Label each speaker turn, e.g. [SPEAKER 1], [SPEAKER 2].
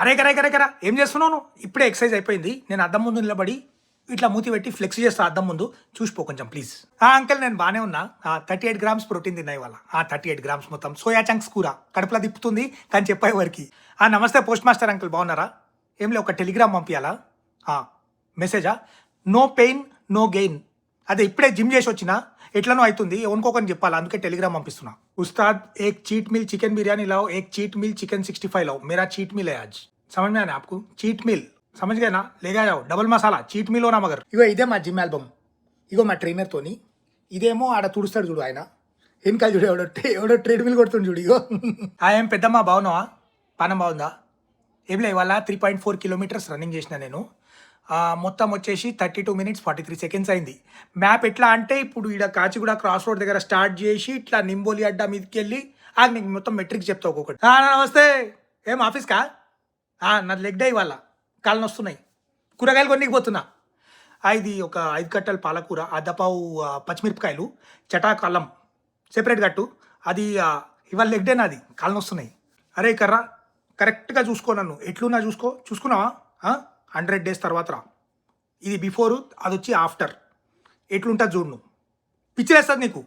[SPEAKER 1] అరే కరే కరే కరా ఏం చేస్తున్నావు నువ్వు? ఇప్పుడే ఎక్సర్సైజ్ అయిపోయింది. నేను అద్దం ముందు నిలబడి ఇట్లా మూతి పెట్టి ఫ్లెక్స్ చేస్తా అద్దం ముందు. చూసిపో కొంచెం ప్లీజ్. అంకల్ నేను బాగానే ఉన్నా. 38 గ్రామ్స్ ప్రోటీన్ తిన్నా ఇవాళ. 38 గ్రామ్స్ మొత్తం సోయా చంక్స్ కూర కడుపులో తిప్పుతుంది కానీ చెప్పే వరకు. నమస్తే పోస్ట్ మాస్టర్ అంకుల్, బాగున్నారా? ఏం లే, ఒక టెలిగ్రామ్ పంపించాలా? మెసేజా? No pain no gain. అదే ఇప్పుడే జిమ్ చేసి వచ్చినా, ఎట్లనో అవుతుంది, ఎవరికొకని చెప్పాలి, అందుకే టెలిగ్రామ్ పంపిస్తున్నా. उस्ताद एक चीट मील चिकन बिरयानी लाओ, एक चीट मील चिकन 65 लाओ. मेरा चीट मील है आज. समझ में आना आपको? चीट मील समझ गए ना? ले जाओ డబుల్ మసాలా చీట్ మీల్ ఓనా మగర్. ఇగో ఇదే మా జిమ్ ఆల్బమ్. ఇగో మా ట్రైనర్ తోని. ఇదేమో ఆడ తుడుస్తాడు చూడు ఆయన. వెనకాల చూడు ఎవడో ట్రేడ్ మిల్ కొడుతుంది చూడు. ఇగో ఏం పెద్దమ్మా, బాగున్నావా? పానం బాగుందా? ఏం లే, ఇవాళ 3.4 కిలోమీటర్స్ రన్నింగ్ చేసిన నేను. మొత్తం వచ్చేసి 32 మినిట్స్ 43 సెకండ్స్ అయింది. మ్యాప్ ఎట్లా అంటే ఇప్పుడు ఇక్కడ కాచిగూడ క్రాస్ రోడ్ దగ్గర స్టార్ట్ చేసి ఇట్లా నింబోలి అడ్డా మీదకి వెళ్ళి నీకు మొత్తం మెట్రిక్స్ చెప్తా ఒక్కొక్కటి. నమస్తే, ఏం ఆఫీస్కా? నాది లెగ్ డే ఇవాళ, కాళ్ళు నొస్తున్నాయి. కూరగాయలు కొనికి పోతున్నా. ఇది ఒక 5 కట్టలు పాలకూర, అద్దపావు పచ్చిమిరపకాయలు, చటాకు అల్లం సెపరేట్ కట్టు. అది ఇవాళ లెగ్ డే నాది, కాళ్ళు నొస్తున్నాయి. అరే కర్రా, కరెక్ట్గా చూసుకో నన్ను, ఎట్లున్నా చూసుకున్నావా? 100 డేస్ తర్వాత రా. ఇది బిఫోరు, అది వచ్చి ఆఫ్టర్. ఎట్లుంటుంది చూడు నువ్వు, పిచ్చిలేస్తుంది నీకు.